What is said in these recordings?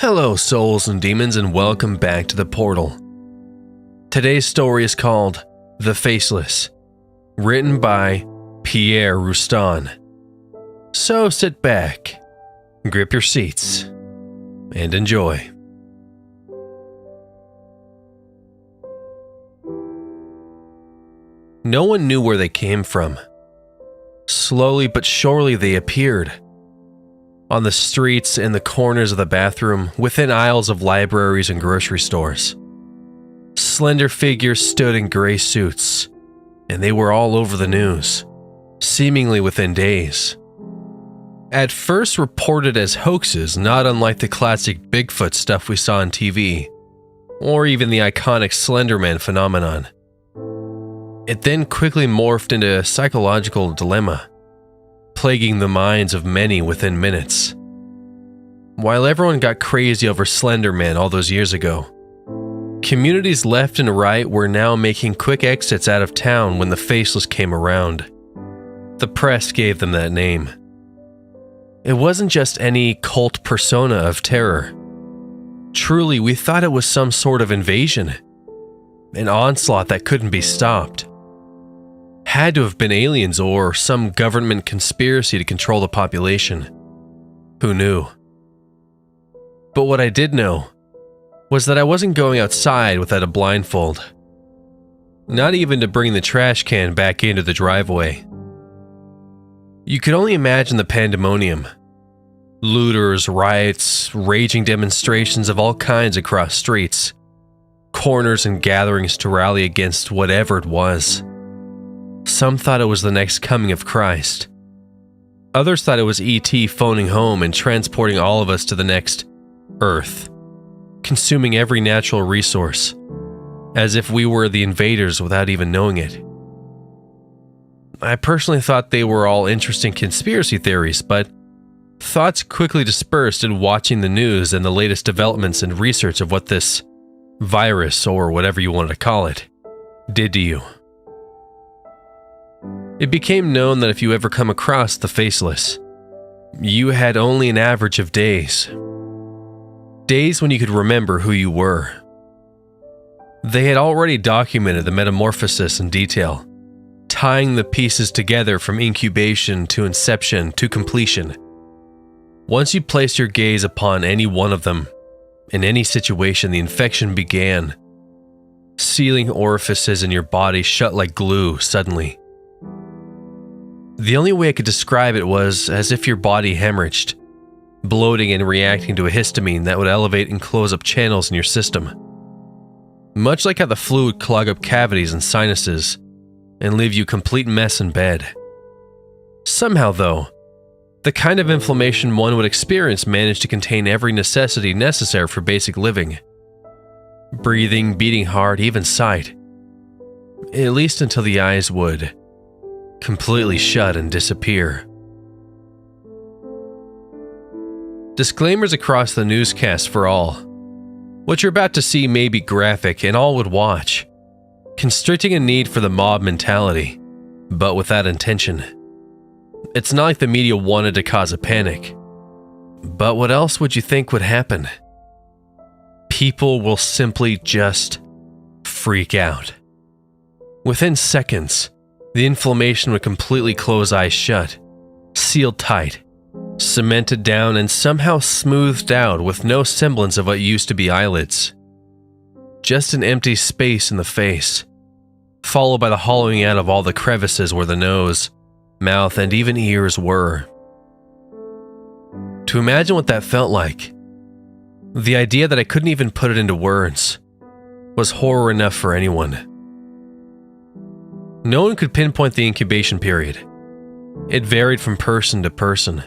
Hello, souls and demons, and welcome back to the portal. Today's story is called The Faceless, written by Pierre Roustan. So sit back, grip your seats, and enjoy. No one knew where they came from. Slowly but surely they appeared. On the streets, in the corners of the bathroom, within aisles of libraries and grocery stores. Slender figures stood in gray suits, and they were all over the news, seemingly within days. At first reported as hoaxes, not unlike the classic Bigfoot stuff we saw on TV, or even the iconic Slender Man phenomenon. It then quickly morphed into a psychological dilemma, plaguing the minds of many within minutes. While everyone got crazy over Slender Man all those years ago, communities left and right were now making quick exits out of town when the Faceless came around. The press gave them that name. It wasn't just any cult persona of terror. Truly, we thought it was some sort of invasion, an onslaught that couldn't be stopped. Had to have been aliens or some government conspiracy to control the population. Who knew? But what I did know was that I wasn't going outside without a blindfold. Not even to bring the trash can back into the driveway. You could only imagine the pandemonium. Looters, riots, raging demonstrations of all kinds across streets. Corners and gatherings to rally against whatever it was. Some thought it was the next coming of Christ. Others thought it was E.T. phoning home and transporting all of us to the next Earth, consuming every natural resource, as if we were the invaders without even knowing it. I personally thought they were all interesting conspiracy theories, but thoughts quickly dispersed in watching the news and the latest developments and research of what this virus, or whatever you wanted to call it, did to you. It became known that if you ever come across the Faceless, you had only an average of days. Days when you could remember who you were. They had already documented the metamorphosis in detail, tying the pieces together from incubation to inception to completion. Once you placed your gaze upon any one of them, in any situation, the infection began, sealing orifices in your body shut like glue suddenly. The only way I could describe it was as if your body hemorrhaged, bloating and reacting to a histamine that would elevate and close up channels in your system. Much like how the flu would clog up cavities and sinuses and leave you a complete mess in bed. Somehow, though, the kind of inflammation one would experience managed to contain every necessity necessary for basic living. Breathing, beating heart, even sight. At least until the eyes would completely shut and disappear. Disclaimers across the newscast for all. What you're about to see may be graphic and all would watch, constricting a need for the mob mentality, but with that intention. It's not like the media wanted to cause a panic. But what else would you think would happen? People will simply just freak out. Within seconds, the inflammation would completely close eyes shut, sealed tight, cemented down and somehow smoothed out with no semblance of what used to be eyelids. Just an empty space in the face, followed by the hollowing out of all the crevices where the nose, mouth, and even ears were. To imagine what that felt like, the idea that I couldn't even put it into words, was horror enough for anyone. No one could pinpoint the incubation period. It varied from person to person.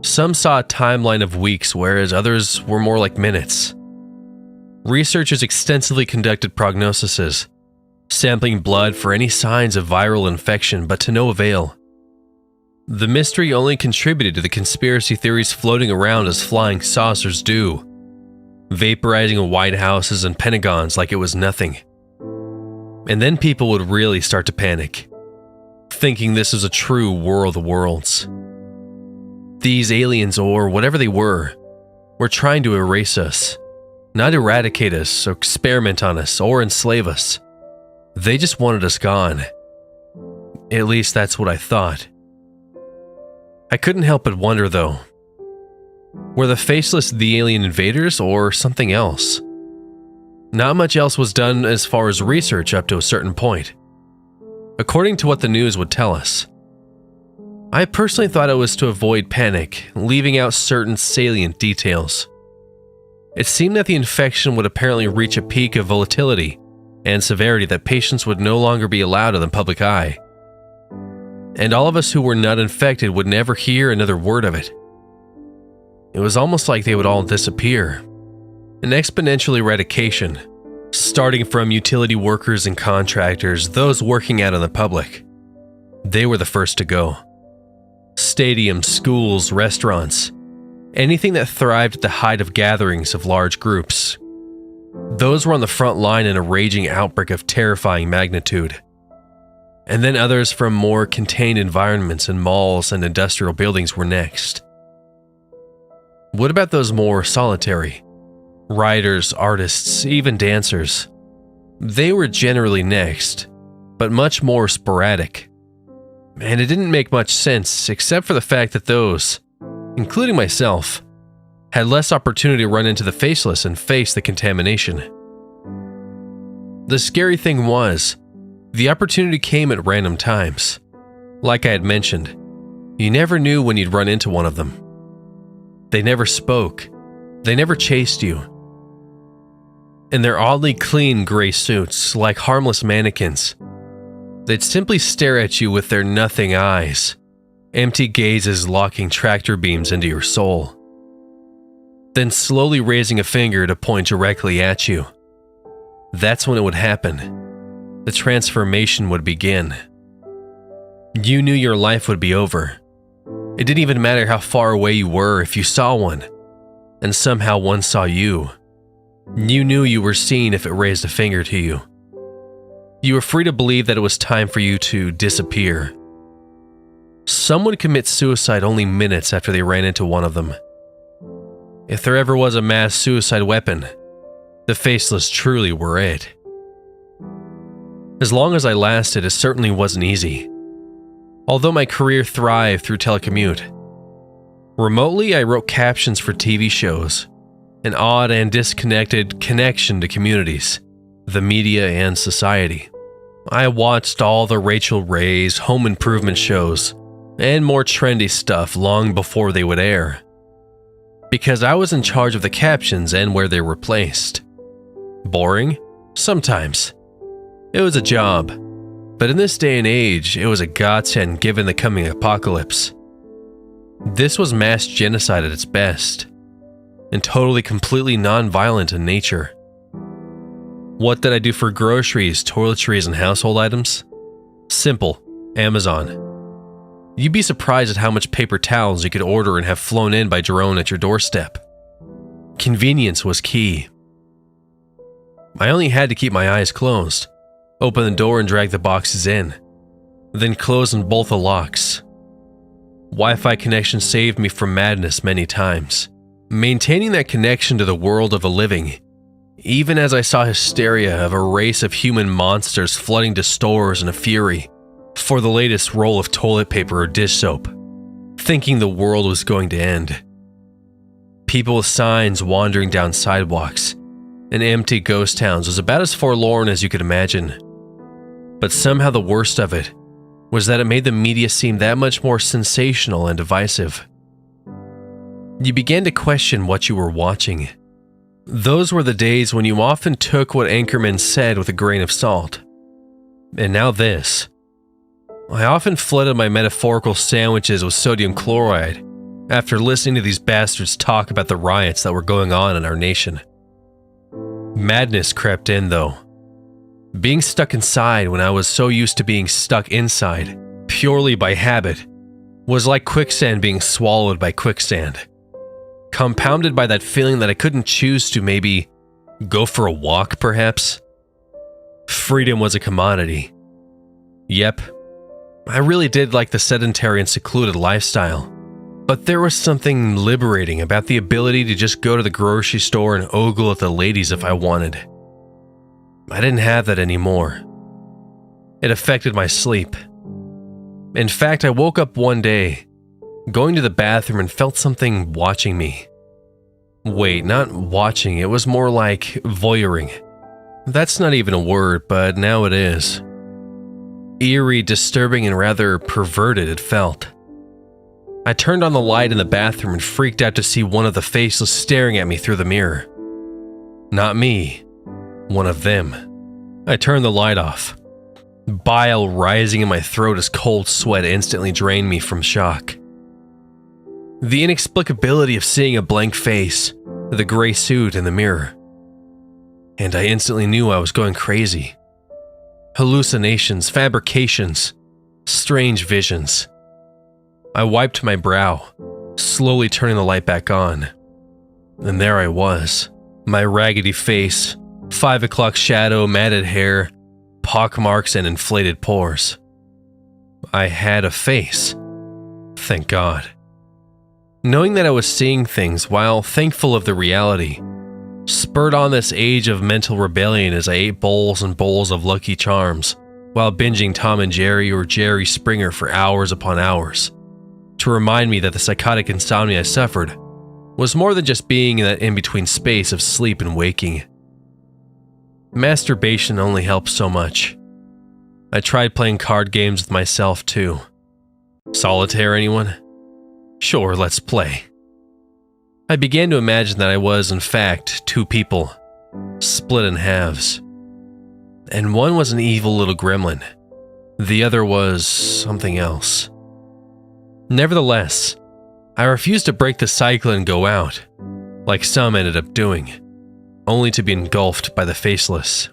Some saw a timeline of weeks, whereas others were more like minutes. Researchers extensively conducted prognoses, sampling blood for any signs of viral infection, but to no avail. The mystery only contributed to the conspiracy theories floating around as flying saucers do, vaporizing White Houses and Pentagons like it was nothing. And then people would really start to panic, thinking this was a true War of the Worlds. These aliens, or whatever they were were trying to erase us, not eradicate us, or experiment on us, or enslave us. They just wanted us gone. At least that's what I thought. I couldn't help but wonder, though. Were the Faceless the alien invaders or something else? Not much else was done as far as research up to a certain point, according to what the news would tell us. I personally thought it was to avoid panic, leaving out certain salient details. It seemed that the infection would apparently reach a peak of volatility and severity that patients would no longer be allowed in the public eye. And all of us who were not infected would never hear another word of it. It was almost like they would all disappear. An exponential eradication, starting from utility workers and contractors, those working out in the public. They were the first to go. Stadiums, schools, restaurants, anything that thrived at the height of gatherings of large groups. Those were on the front line in a raging outbreak of terrifying magnitude. And then others from more contained environments and malls and industrial buildings were next. What about those more solitary? Writers, artists, even dancers. They were generally next, but much more sporadic. And it didn't make much sense except for the fact that those, including myself, had less opportunity to run into the Faceless and face the contamination. The scary thing was, the opportunity came at random times. Like I had mentioned, you never knew when you'd run into one of them. They never spoke. They never chased you. In their oddly clean gray suits, like harmless mannequins, they'd simply stare at you with their nothing eyes, empty gazes locking tractor beams into your soul. Then slowly raising a finger to point directly at you. That's when it would happen. The transformation would begin. You knew your life would be over. It didn't even matter how far away you were if you saw one, and somehow one saw you. You knew you were seen if it raised a finger to you. You were free to believe that it was time for you to disappear. Some would commit suicide only minutes after they ran into one of them. If there ever was a mass suicide weapon, the Faceless truly were it. As long as I lasted, it certainly wasn't easy. Although my career thrived through telecommute. Remotely, I wrote captions for TV shows, an odd and disconnected connection to communities, the media, and society. I watched all the Rachel Ray's home improvement shows and more trendy stuff long before they would air, because I was in charge of the captions and where they were placed. Boring? Sometimes. It was a job, but in this day and age, it was a godsend given the coming apocalypse. This was mass genocide at its best, and totally completely non-violent in nature. What did I do for groceries, toiletries, and household items? Simple. Amazon. You'd be surprised at how much paper towels you could order and have flown in by drone at your doorstep. Convenience was key. I only had to keep my eyes closed, open the door and drag the boxes in, then close and bolt the locks. Wi-Fi connection saved me from madness many times, maintaining that connection to the world of the living, even as I saw hysteria of a race of human monsters flooding to stores in a fury for the latest roll of toilet paper or dish soap, thinking the world was going to end. People with signs wandering down sidewalks and empty ghost towns was about as forlorn as you could imagine. But somehow the worst of it was that it made the media seem that much more sensational and divisive. You began to question what you were watching. Those were the days when you often took what anchormen said with a grain of salt. And now this. I often flooded my metaphorical sandwiches with sodium chloride after listening to these bastards talk about the riots that were going on in our nation. Madness crept in, though. Being stuck inside when I was so used to being stuck inside, purely by habit, was like quicksand being swallowed by quicksand. Compounded by that feeling that I couldn't choose to maybe go for a walk, perhaps. Freedom was a commodity. Yep, I really did like the sedentary and secluded lifestyle, But there was something liberating about the ability to just go to the grocery store and ogle at the ladies if I wanted. I didn't have that anymore. It affected my sleep. In fact, I woke up one day, going to the bathroom, and felt something watching me. Wait, not watching, it was more like voyeuring. That's not even a word, but now it is. Eerie, disturbing, and rather perverted it felt. I turned on the light in the bathroom and freaked out to see one of the faceless staring at me through the mirror. Not me, one of them. I turned the light off. Bile rising in my throat as cold sweat instantly drained me from shock. The inexplicability of seeing a blank face, the gray suit in the mirror. And I instantly knew I was going crazy. Hallucinations, fabrications, strange visions. I wiped my brow, slowly turning the light back on. And there I was, my raggedy face, 5 o'clock shadow, matted hair, pockmarks, and inflated pores. I had a face. Thank God. Knowing that I was seeing things, while thankful of the reality, spurred on this age of mental rebellion as I ate bowls and bowls of Lucky Charms, while binging Tom and Jerry or Jerry Springer for hours upon hours, to remind me that the psychotic insomnia I suffered was more than just being in that in-between space of sleep and waking. Masturbation only helps so much. I tried playing card games with myself too. Solitaire, anyone? Sure, let's play. I began to imagine that I was, in fact, 2 people, split in halves. And one was an evil little gremlin. The other was something else. Nevertheless, I refused to break the cycle and go out, like some ended up doing, only to be engulfed by the Faceless.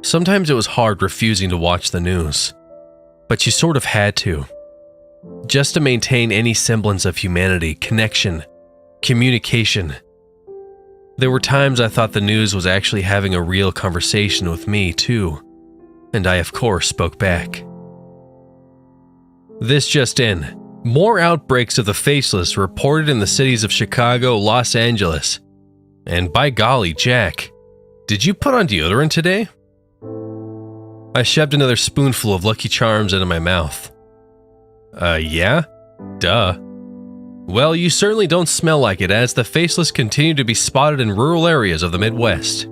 Sometimes it was hard refusing to watch the news, but you sort of had to. Just to maintain any semblance of humanity, connection, communication. There were times I thought the news was actually having a real conversation with me, too, and I, of course, spoke back. This just in. More outbreaks of the Faceless reported in the cities of Chicago, Los Angeles. And by golly, Jack, did you put on deodorant today? I shoved another spoonful of Lucky Charms into my mouth. Yeah? Duh. Well, you certainly don't smell like it, as the Faceless continue to be spotted in rural areas of the Midwest.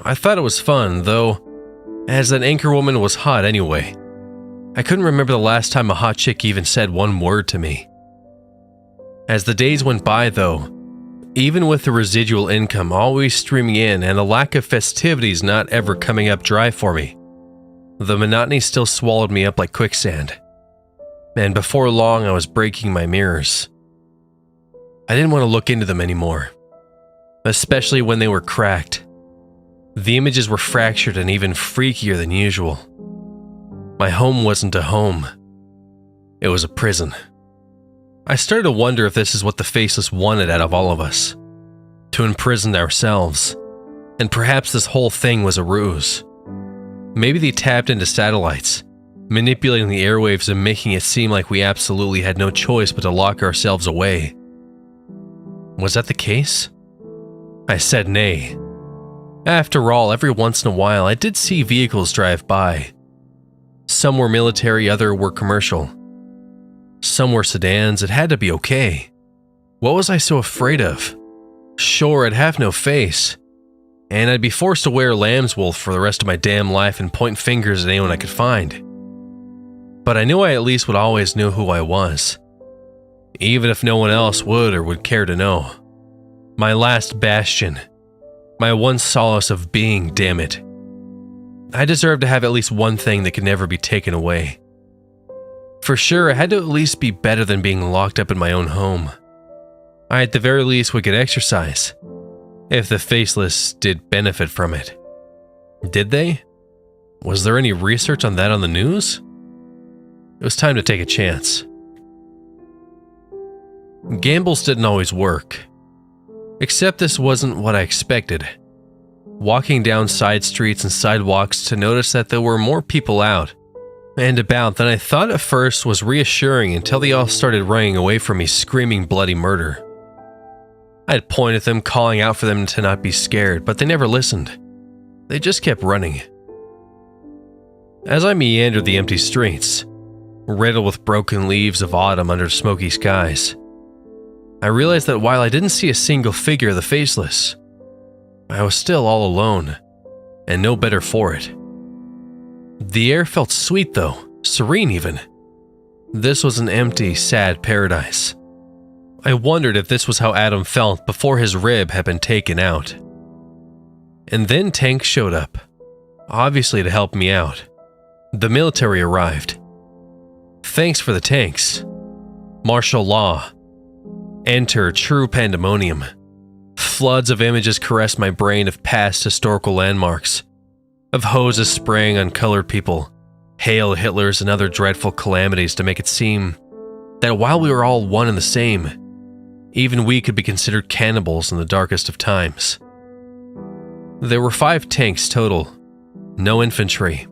I thought it was fun, though, as that anchorwoman was hot anyway. I couldn't remember the last time a hot chick even said one word to me. As the days went by, though, even with the residual income always streaming in and the lack of festivities not ever coming up dry for me, the monotony still swallowed me up like quicksand. And before long, I was breaking my mirrors. I didn't want to look into them anymore, especially when they were cracked. The images were fractured and even freakier than usual. My home wasn't a home. It was a prison. I started to wonder if this is what the Faceless wanted out of all of us. To imprison ourselves. And perhaps this whole thing was a ruse. Maybe they tapped into satellites, manipulating the airwaves and making it seem like we absolutely had no choice but to lock ourselves away. Was that the case? I said nay. After all, every once in a while I did see vehicles drive by. Some were military, others were commercial. Some were sedans. It had to be okay. What was I so afraid of? Sure, I'd have no face, and I'd be forced to wear lamb's wool for the rest of my damn life and point fingers at anyone I could find. But I knew I at least would always know who I was, even if no one else would or would care to know. My last bastion. My one solace of being, damn it. I deserved to have at least one thing that could never be taken away. For sure, it had to at least be better than being locked up in my own home. I at the very least would get exercise, if the Faceless did benefit from it. Did they? Was there any research on that on the news? It was time to take a chance. Gambles didn't always work. Except this wasn't what I expected. Walking down side streets and sidewalks to notice that there were more people out, and about that I thought at first was reassuring until they all started running away from me, screaming bloody murder. I had pointed at them, calling out for them to not be scared, but they never listened. They just kept running. As I meandered the empty streets, riddled with broken leaves of autumn under smoky skies, I realized that while I didn't see a single figure of the Faceless, I was still all alone, and no better for it. The air felt sweet though, serene even. This was an empty, sad paradise. I wondered if this was how Adam felt before his rib had been taken out. And then tanks showed up, obviously to help me out. The military arrived. Thanks for the tanks. Martial law. Enter true pandemonium. Floods of images caressed my brain of past historical landmarks, of hoses spraying on colored people, Hail Hitlers and other dreadful calamities to make it seem that while we were all one and the same, even we could be considered cannibals in the darkest of times. There were 5 tanks total, no infantry.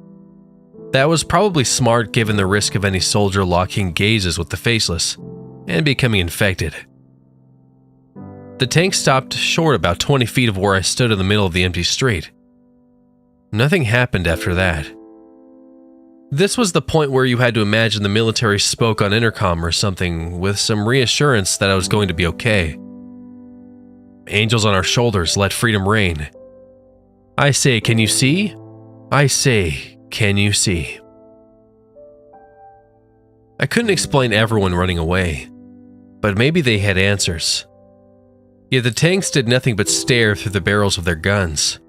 That was probably smart given the risk of any soldier locking gazes with the Faceless and becoming infected. The tank stopped short about 20 feet of where I stood in the middle of the empty street. Nothing happened after that. This was the point where you had to imagine the military spoke on intercom or something with some reassurance that I was going to be okay. Angels on our shoulders, let freedom reign. I say, can you see? I say, can you see? I couldn't explain everyone running away, but maybe they had answers. Yet the tanks did nothing but stare through the barrels of their guns.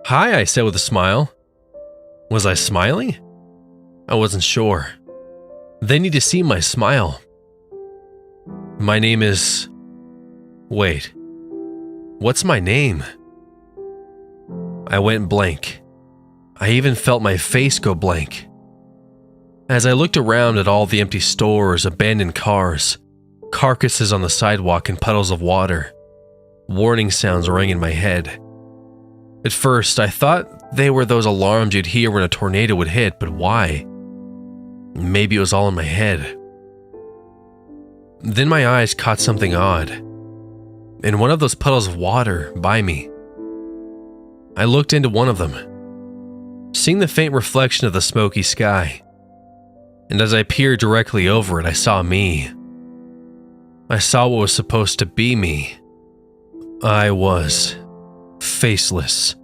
Hi, I said with a smile. Was I smiling? I wasn't sure. They need to see my smile. My name is... Wait. What's my name? I went blank. I even felt my face go blank. As I looked around at all the empty stores, abandoned cars, carcasses on the sidewalk and puddles of water, warning sounds rang in my head. At first, I thought they were those alarms you'd hear when a tornado would hit, but why? Maybe it was all in my head. Then my eyes caught something odd. In one of those puddles of water by me. I looked into one of them, seeing the faint reflection of the smoky sky. And as I peered directly over it, I saw me. I saw what was supposed to be me. I was faceless.